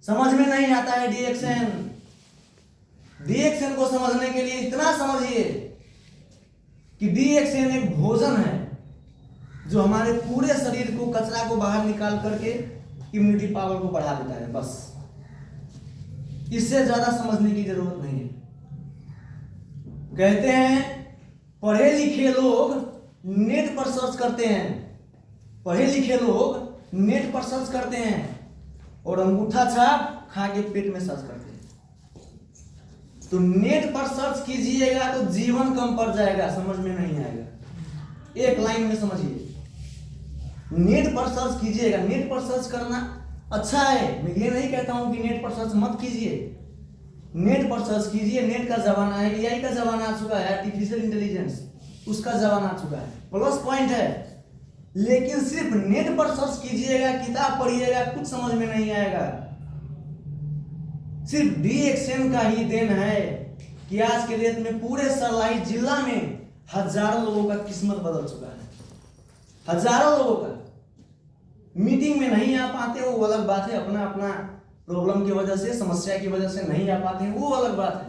समझ में नहीं आता है डीएक्शन। डीएक्शन को समझने के लिए इतना समझिए कि डीएक्शन एक भोजन है जो हमारे पूरे शरीर को, कचरा को बाहर निकाल करके इम्यूनिटी पावर को बढ़ा देता है। बस इससे ज्यादा समझने की जरूरत नहीं है। कहते हैं पढ़े लिखे लोग नेट पर सर्च करते हैं, पढ़े लिखे लोग नेट पर सर्च करते हैं और अंगूठा छाप खा के पेट में सर्च करते हैं। तो नेट पर सर्च कीजिएगा तो जीवन कम पड़ जाएगा, समझ में नहीं आएगा। एक लाइन में समझिए, नेट पर सर्च कीजिएगा। नेट पर सर्च करना अच्छा है, मैं ये नहीं कहता हूं कि नेट पर सर्च मत कीजिए, नेट पर सर्च कीजिए। नेट का जमाना है, एआई का जमाना आ चुका है, आर्टिफिशियल इंटेलिजेंस उसका जमाना आ चुका है, प्लस पॉइंट है। लेकिन सिर्फ नेट पर सर्च कीजिएगा, किताब पढ़िएगा, कुछ समझ में नहीं आएगा। सिर्फ डीएक्शन का ही देन है कि आज के डेट में पूरे सरलाई जिला में हजारों लोगों का किस्मत बदल चुका है। हजारों लोगों का मीटिंग में नहीं आ पाते, वो अलग बात है, अपना अपना प्रॉब्लम की वजह से, समस्या की वजह से नहीं आ पाते हैं, वो अलग बात है।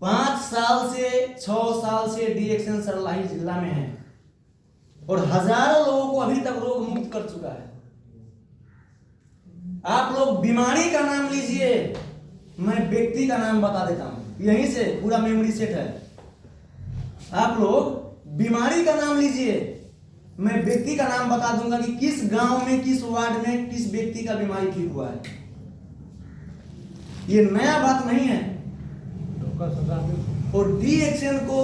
5 साल से 6 साल से डीएक्शन सरलाई जिला में है और हजारों लोगों को अभी तक रोग मुक्त कर चुका है। आप लोग बीमारी का नाम लीजिए, मैं व्यक्ति का नाम बता देता हूं, यहीं से पूरा मेमोरी सेट है। आप लोग बीमारी का नाम लीजिए, मैं व्यक्ति का नाम बता दूंगा कि किस गांव में, किस वार्ड में, किस व्यक्ति का बीमारी ठीक हुआ है। ये नया बात नहीं है। और डीएक्शन को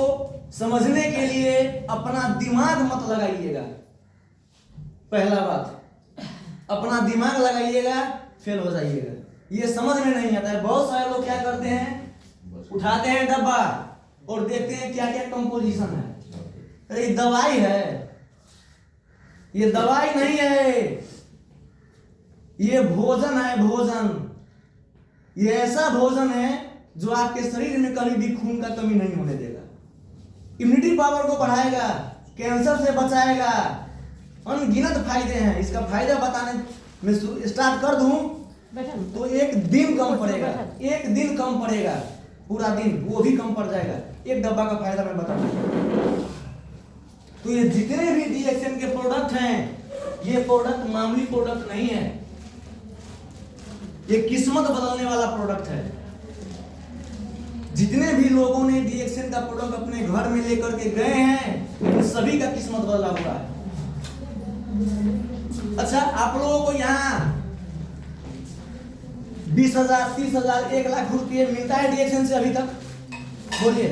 समझने के लिए अपना दिमाग मत लगाइएगा। पहला बात, अपना दिमाग लगाइएगा, फेल हो जाइएगा। ये समझ में नहीं आता है। बहुत सारे लोग क्या करते हैं, उठाते हैं डब्बा और देखते हैं क्या क्या कंपोजिशन है। अरे ये दवाई है, ये दवाई नहीं है, ये भोजन है, भोजन। ये ऐसा भोजन है जो आपके शरीर में कभी भी खून का कमी नहीं होने देगा, इम्यूनिटी पावर को बढ़ाएगा, कैंसर से बचाएगा, अनगिनत फायदे हैं। इसका फायदा बताने में स्टार्ट कर दूं तो एक दिन कम पड़ेगा, एक दिन कम पड़ेगा, पूरा दिन वो भी कम पड़ जाएगा। एक डब्बा का फायदा मैं बता दूं। तो ये जितने भी डीएक्शन के प्रोडक्ट हैं, ये प्रोडक्ट मामूली प्रोडक्ट नहीं है, ये किस्मत बदलने वाला प्रोडक्ट है। जितने भी लोगों ने डीएक्शन का प्रोडक्ट अपने घर में लेकर के गए हैं, उन सभी का किस्मत बदला हुआ है। अच्छा, आप लोगों को यहाँ 20,000, 30,000, 1 लाख रुपये मिलता है डीएक्शन से अभी तक? बोलिए,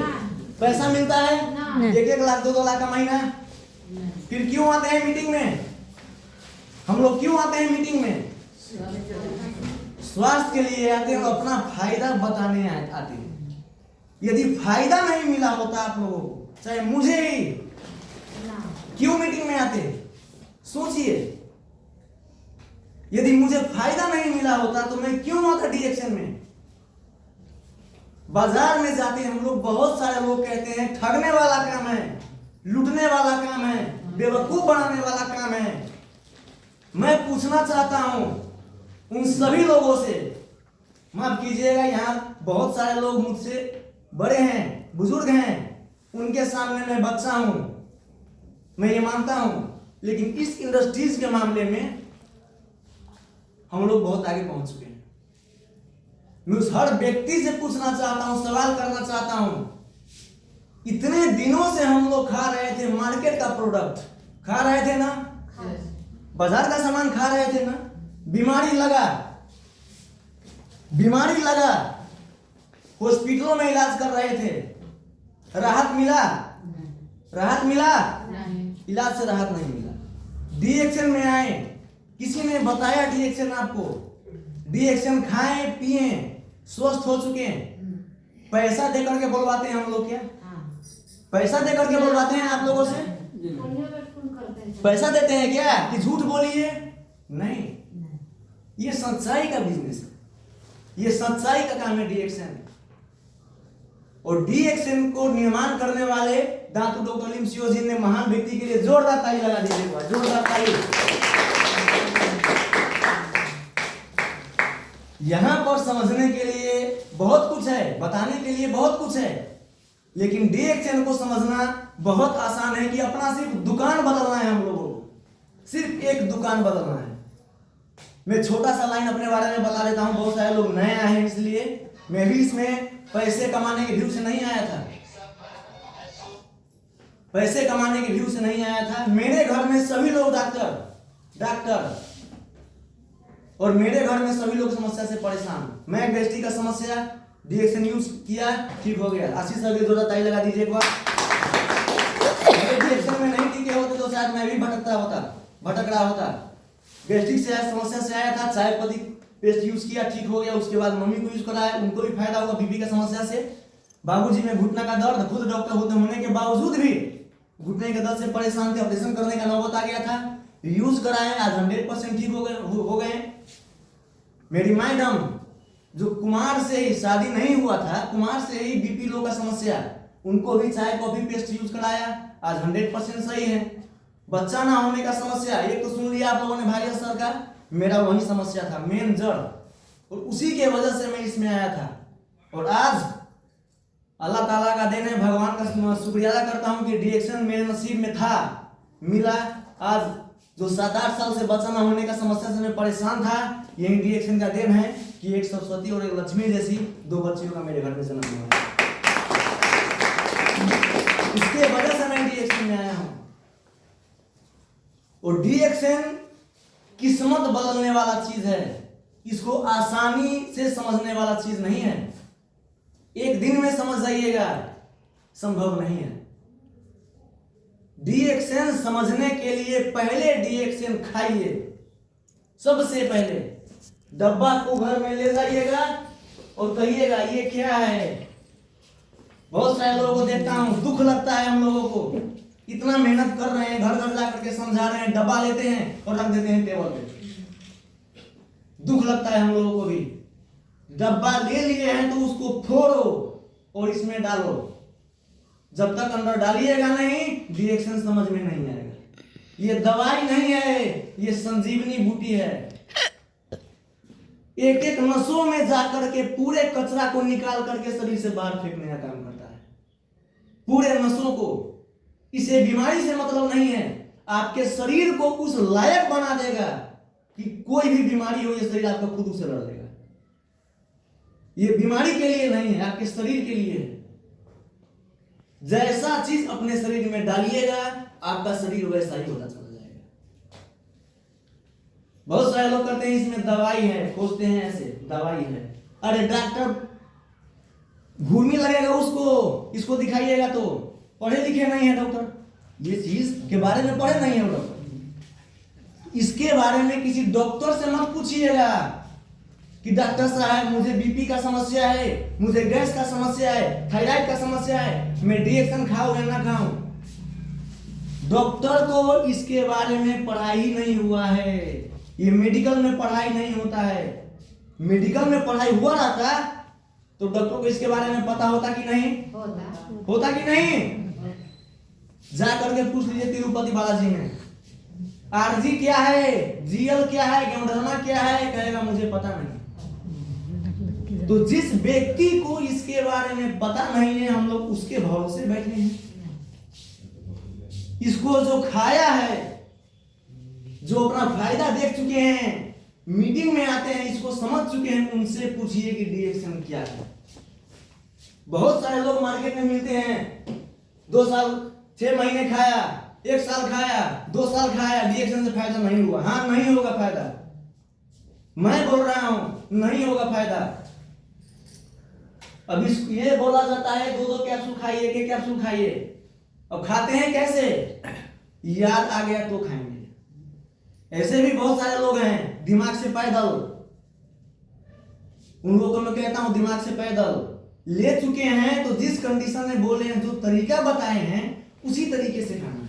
पैसा मिलता है? 1-1 लाख, 2-2 लाख का महीना। फिर क्यों आते हैं मीटिंग में? हम लोग क्यों आते हैं मीटिंग में? स्वास्थ्य के लिए आते हैं, अपना फायदा बताने आते हैं। यदि फायदा नहीं मिला होता आप लोगों को, चाहे मुझे ही, क्यों मीटिंग में आते? सोचिए, यदि मुझे फायदा नहीं मिला होता तो मैं क्यों आता डीएक्शन में? बाजार में जाते हैं हम लोग, बहुत सारे लोग कहते हैं ठगने वाला काम है, लूटने वाला काम है, बेवकूफ बनाने वाला काम है। मैं पूछना चाहता हूं उन सभी लोगों से, माफ कीजिएगा, यहाँ बहुत सारे लोग मुझसे बड़े हैं, बुजुर्ग हैं, उनके सामने मैं बच्चा हूं, मैं ये मानता हूं। लेकिन इस इंडस्ट्रीज के मामले में हम लोग बहुत आगे पहुंच चुके हैं। मैं उस हर व्यक्ति से पूछना चाहता हूं, सवाल करना चाहता हूं, इतने दिनों से हम लोग खा रहे थे मार्केट का प्रोडक्ट, खा रहे थे ना, बाजार का सामान खा रहे थे ना, बीमारी लगा, बीमारी लगा, हॉस्पिटलों में इलाज कर रहे थे, राहत मिला? राहत मिला? इलाज से राहत नहीं मिला। डीएक्शन में आए, किसी ने बताया डीएक्शन आपको, डीएक्शन खाएं पिए, स्वस्थ हो चुके हैं। पैसा दे करके बोलवाते हैं हम लोग क्या? पैसा दे करके बोलवाते हैं आप लोगों से? पैसा देते हैं क्या कि झूठ बोलिए? नहीं, ये सच्चाई का बिजनेस है, ये सच्चाई का काम है डीएक्शन। और डीएक्शन को निर्माण करने वाले दातु डॉक्टर लिम सियोजिन ने महान व्यक्ति के लिए जोरदार ताली लगा दीजिएगा, जोरदार ताली। यहाँ पर समझने के लिए बहुत कुछ है, बताने के लिए बहुत कुछ है, लेकिन DXN को समझना बहुत आसान है कि अपना सिर्फ दुकान बदलना है। हम लोगों को सिर्फ एक दुकान बदलना है। मैं छोटा सा लाइन अपने बारे में बता देता हूँ, बहुत सारे लोग नए आए हैं, इसलिए मैं भी इसमें पैसे कमाने के व्यू से नहीं आया था। पैसे कमाने के व्यू से नहीं आया था। मेरे घर में सभी लोग डॉक्टर और मेरे घर में सभी लोग समस्या से परेशान। मैं गैस्ट्रिक का समस्या DXN यूज किया, ठीक हो गया। आशीष सर की जोरदार ताली लगा दीजिए एक बार। DXN में नहीं टिके होते तो शायद मैं भी भटक रहा होता। गैस्ट्रिक से समस्या से आया था, चाय पत्ती पेस्ट यूज किया, ठीक हो गया। उसके बाद मम्मी को यूज कराया, उनको भी फायदा हुआ बीपी का समस्या से। बाबूजी में घुटना का दर्द, खुद डॉक्टर होने के बावजूद भी घुटने के दर्द से परेशान थे, ऑपरेशन करने का नौबत आ गया था। यूज कराए, आज 100% ठीक हो गए। मेरी मैडम जो कुमार से ही शादी नहीं हुआ था, कुमार से ही बीपी लो का समस्या, उनको भी चाय कॉफी पेस्ट यूज कराया, आज 100% सही है। बच्चा ना होने का समस्या, एक तो सुन लिया आप लोगों ने भाई सर का, मेरा वही समस्या था, मेन जड़, और उसी के वजह से मैं इसमें आया था। और आज अल्लाह ताला का देन है, भगवान का शुक्रिया अदा करता हूँ कि DXN मेरे नसीब में था, मिला। आज जो 7-8 साल से बच्चा ना होने का समस्या से मैं परेशान था, यही DXN का देन है कि एक सरस्वती और एक लक्ष्मी जैसी 2 बच्चियों का मेरे घर में जन्म हुआ। इसके वजह से मैं DXN में आया हूँ। और DXN किस्मत बदलने वाला चीज है, इसको आसानी से समझने वाला चीज नहीं है। एक दिन में समझ जाइएगा, संभव नहीं है। DXN समझने के लिए पहले DXN खाइए। सबसे पहले डब्बा को घर में ले जाइएगा और कहिएगा ये क्या है। बहुत सारे लोगों को देखता हूं, दुख लगता है हम लोगों को, इतना मेहनत कर रहे हैं, घर घर जा करके समझा रहे हैं, डब्बा लेते हैं और रख देते हैं टेबल पे। दुख लगता है हम लोगों को भी। डब्बा ले लिए हैं तो उसको फोड़ो और इसमें डालो। जब तक अंदर डालिएगा नहीं, DXN समझ में नहीं आएगा। ये दवाई नहीं है, ये संजीवनी बूटी है। एक एक नसों में जाकर के पूरे कचरा को निकाल करके शरीर से बाहर फेंकने का काम करता है, पूरे नसों को। इसे बीमारी से मतलब नहीं है, आपके शरीर को उस लायक बना देगा कि कोई भी बीमारी हो, ये शरीर आपका खुद से लड़ लेगा। ये बीमारी के लिए नहीं है, आपके शरीर के लिए है। जैसा चीज अपने शरीर में डालिएगा, आपका शरीर वैसा ही होता चला जाएगा। बहुत सारे लोग करते हैं इसमें दवाई है, खोजते हैं ऐसे दवाई है। अरे डॉक्टर घूमी लगेगा उसको, इसको दिखाइएगा तो पढ़े लिखे नहीं है डॉक्टर, ये चीज के बारे में पढ़े नहीं है डॉक्टर। इसके बारे में किसी डॉक्टर से मत पूछिएगा कि डॉक्टर साहब मुझे बीपी का समस्या है, मुझे गैस का समस्या है, थायराइड का समस्या है, मैं DXN खाऊं या ना खाऊं। डॉक्टर को इसके बारे में पढ़ाई नहीं हुआ है। ये मेडिकल में पढ़ाई नहीं होता है। मेडिकल में पढ़ाई हुआ रहता तो डॉक्टर को इसके बारे में पता होता कि नहीं होता कि नहीं। जा करके पूछ लीजिए तिरुपति बालाजी में, RG क्या है, GL क्या है, गेमड्रामा क्या है, कहेगा मुझे पता नहीं। तो जिस व्यक्ति को इसके बारे में पता नहीं है, हम लोग उसके भरोसे बैठे हैं। इसको जो खाया है, जो अपना फायदा देख चुके हैं, मीटिंग में आते हैं, इसको समझ चुके हैं, उनसे पूछिए कि DXN क्या है। बहुत सारे लोग मार्केट में मिलते हैं, 2 साल 6 महीने खाया, 1 साल खाया, 2 साल खाया, DXN से फायदा नहीं हुआ। हाँ, नहीं होगा फायदा, मैं बोल रहा हूं नहीं होगा फायदा। अभी ये बोला जाता है 2-2 कैप्सूल खाइए, के कैप्सूल खाइए। अब खाते हैं कैसे, याद आ गया तो खाएंगे। ऐसे भी बहुत सारे लोग हैं दिमाग से पैदल, उन लोगों को मैं कहता हूं दिमाग से पैदल ले चुके हैं, तो जिस कंडीशन में बोले हैं, जो तरीका बताए हैं, उसी तरीके से खाना है।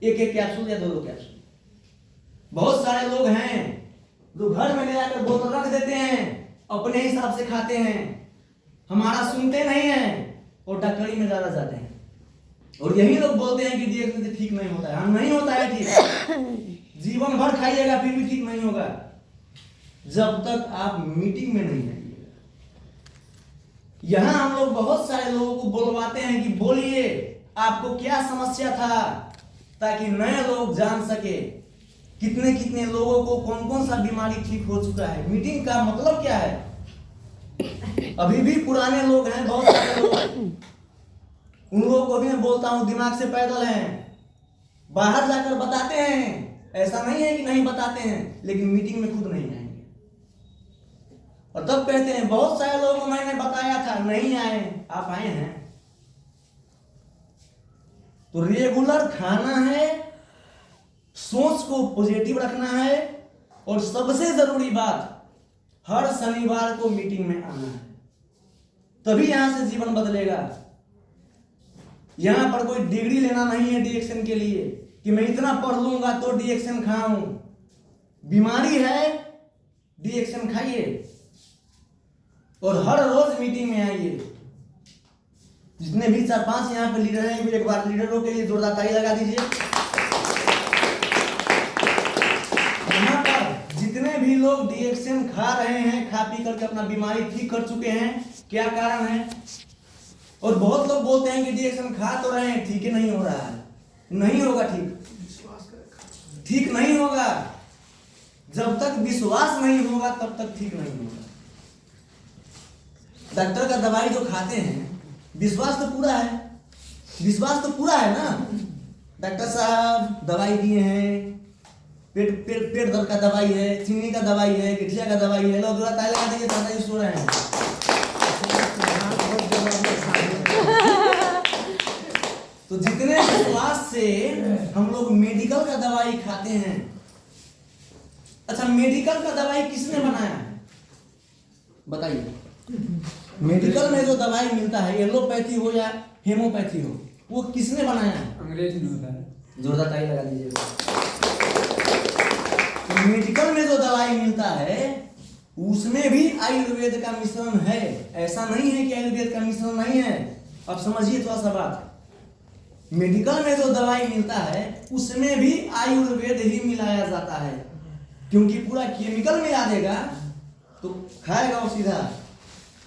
1-1 कैप्सूल या 2-2 कैप्सूल। बहुत सारे लोग हैं जो घर में ले जाकर बोतल रख देते हैं, अपने हिसाब से खाते हैं, हमारा सुनते नहीं है और डॉक्टरी में ज्यादा जाते हैं। और यही लोग बोलते हैं कि DXN से ठीक नहीं होता है। हाँ, नहीं होता है ठीक, जीवन भर खाइएगा फिर भी ठीक नहीं होगा। जब तक आप मीटिंग में नहीं आइएगा। यहां हम लोग बहुत सारे लोगों को बुलवाते हैं कि बोलिए आपको क्या समस्या था, ताकि नए लोग जान सके कितने कितने लोगों को कौन कौन सा बीमारी ठीक हो चुका है। मीटिंग का मतलब क्या है? अभी भी पुराने लोग हैं, बहुत सारे लोग, उन लोगों को भी मैं बोलता हूं दिमाग से पैदल हैं, बाहर जाकर बताते हैं। ऐसा नहीं है कि नहीं बताते हैं, लेकिन मीटिंग में खुद नहीं आएंगे और तब कहते हैं बहुत सारे लोगों को मैंने बताया था, नहीं आए। आप आए हैं। तो रेगुलर खाना है, सोच को पॉजिटिव रखना है, और सबसे जरूरी बात, हर शनिवार को मीटिंग में आना है, तभी यहां से जीवन बदलेगा। यहां पर कोई डिग्री लेना नहीं है डीएक्शन के लिए कि मैं इतना पढ़ लूंगा तो डीएक्शन खाऊं। बीमारी है, डीएक्शन खाइए और हर रोज मीटिंग में आइए। जितने भी 4-5 यहाँ पे लीडर हैं, एक बार लीडरों के लिए जोरदार ताली लगा दीजिए। यहाँ पर जितने भी लोग डीएक्शन खा रहे हैं, खा पी करके अपना बीमारी ठीक कर चुके हैं, क्या कारण है? और बहुत लोग बोलते हैं कि डीएक्शन खा तो रहे हैं, ठीक है, नहीं हो रहा है। नहीं होगा ठीक नहीं होगा। जब तक विश्वास नहीं होगा तब तक ठीक नहीं होगा। डॉक्टर का दवाई जो खाते हैं, विश्वास तो पूरा है, विश्वास तो पूरा है ना। डॉक्टर साहब दवाई दिए हैं, पेट दर्द का दवाई है, चीनी का दवाई है, गठिया का दवाई है, लोग ताले लगा दीजिए, दादा जी सो रहे हैं। तो जितने विश्वास से हम लोग मेडिकल का दवाई खाते हैं। अच्छा, मेडिकल का दवाई किसने बनाया है बताइए? मेडिकल में जो दवाई मिलता है, एलोपैथी हो या हेमोपैथी हो, वो किसने बनाया है? अंग्रेज ने बताया। जोरदार ताली लगा दीजिए। तो मेडिकल में जो दवाई मिलता है उसमें भी आयुर्वेद का मिश्रण है। ऐसा नहीं है कि आयुर्वेद का मिश्रण नहीं है। अब समझिए थोड़ा सा बात। मेडिकल में जो दवाई मिलता है उसमें भी आयुर्वेद ही मिलाया जाता है, क्योंकि पूरा केमिकल मिला देगा तो खाएगा और सीधा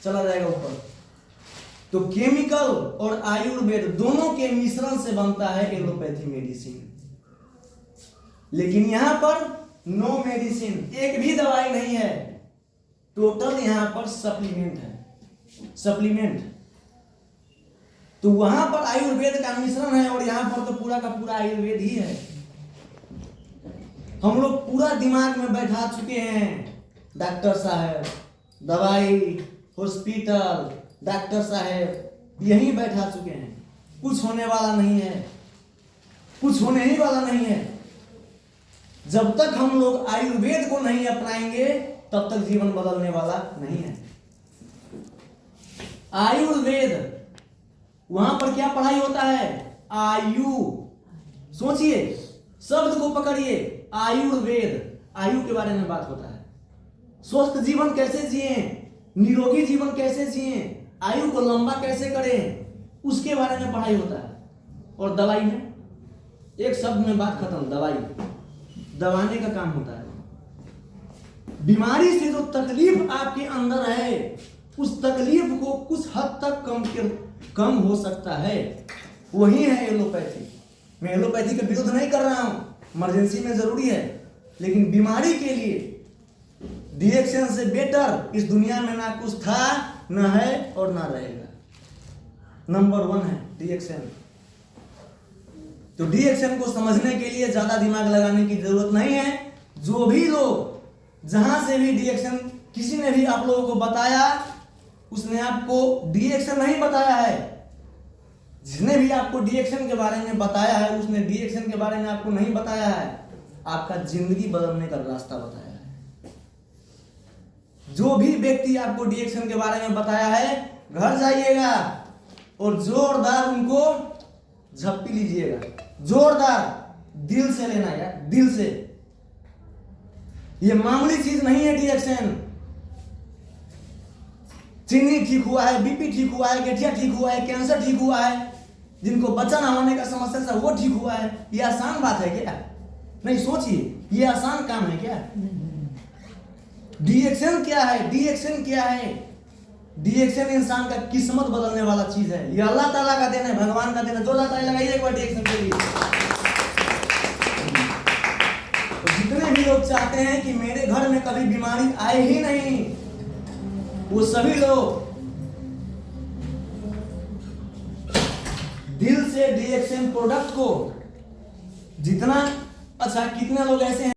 चला जाएगा ऊपर। तो केमिकल और आयुर्वेद दोनों के मिश्रण से बनता है एलोपैथी मेडिसिन। लेकिन यहां पर नो मेडिसिन, एक भी दवाई नहीं है, टोटल यहां पर सप्लीमेंट है, सप्लीमेंट। तो वहां पर आयुर्वेद का मिश्रण है और यहां पर तो पूरा का पूरा आयुर्वेद ही है। हम लोग पूरा दिमाग में बैठा चुके हैं, डॉक्टर साहब, दवाई, हॉस्पिटल, डॉक्टर साहब, यही बैठा चुके हैं। कुछ होने वाला नहीं है, कुछ होने ही वाला नहीं है। जब तक हम लोग आयुर्वेद को नहीं अपनाएंगे तब तक जीवन बदलने वाला नहीं है। आयुर्वेद, वहां पर क्या पढ़ाई होता है? आयु। सोचिए, शब्द को पकड़िए, आयुर्वेद, आयु के बारे में बात होता है। स्वस्थ जीवन कैसे जिए, निरोगी जीवन कैसे जिए, आयु को लंबा कैसे करें, उसके बारे में पढ़ाई होता है। और दवाई में एक शब्द में बात खत्म, दवाई दबाने का काम होता है। बीमारी से जो तकलीफ आपके अंदर है, उस तकलीफ को कुछ हद तक कम हो सकता है, वही है एलोपैथी। मैं एलोपैथी का विरोध नहीं कर रहा हूं, इमरजेंसी में जरूरी है, लेकिन बीमारी के लिए डीएक्शन से बेटर इस दुनिया में ना कुछ था, ना है और ना रहेगा। नंबर 1 है डीएक्शन। तो डीएक्शन को समझने के लिए ज्यादा दिमाग लगाने की जरूरत नहीं है। जो भी लोग, जहां से भी डीएक्शन किसी ने भी आप लोगों को बताया, उसने आपको डीएक्शन नहीं बताया है। जिसने भी आपको डीएक्शन के बारे में बताया है, उसने डीएक्शन के बारे में आपको नहीं बताया है, आपका जिंदगी बदलने का रास्ता बताया है। जो भी व्यक्ति आपको डीएक्शन के बारे में बताया है, घर जाइएगा और जोरदार उनको झप्पी लीजिएगा, जोरदार, दिल से लेना यार, दिल से। ये मामूली चीज नहीं है डीएक्शन। चीनी ठीक हुआ है, बीपी ठीक हुआ है, गठिया ठीक हुआ है, कैंसर ठीक हुआ है, जिनको बच्चा ना होने का समस्या था वो ठीक हुआ है। ये आसान बात है क्या? नहीं, सोचिए, ये आसान काम है क्या? डिएक्शन क्या है? डिएक्शन क्या है? डिएक्शन इंसान का किस्मत बदलने वाला चीज है। ये अल्लाह ताला का देन है, भगवान का देन है। जोरदार ताली लगाइए एक बार डिएक्शन के लिए। तो जितने भी लोग चाहते हैं कि मेरे घर में कभी बीमारी आए ही नहीं, वो सभी लोग दिल से डिएक्शन प्रोडक्ट को जितना अच्छा, कितने लोग ऐसे हैं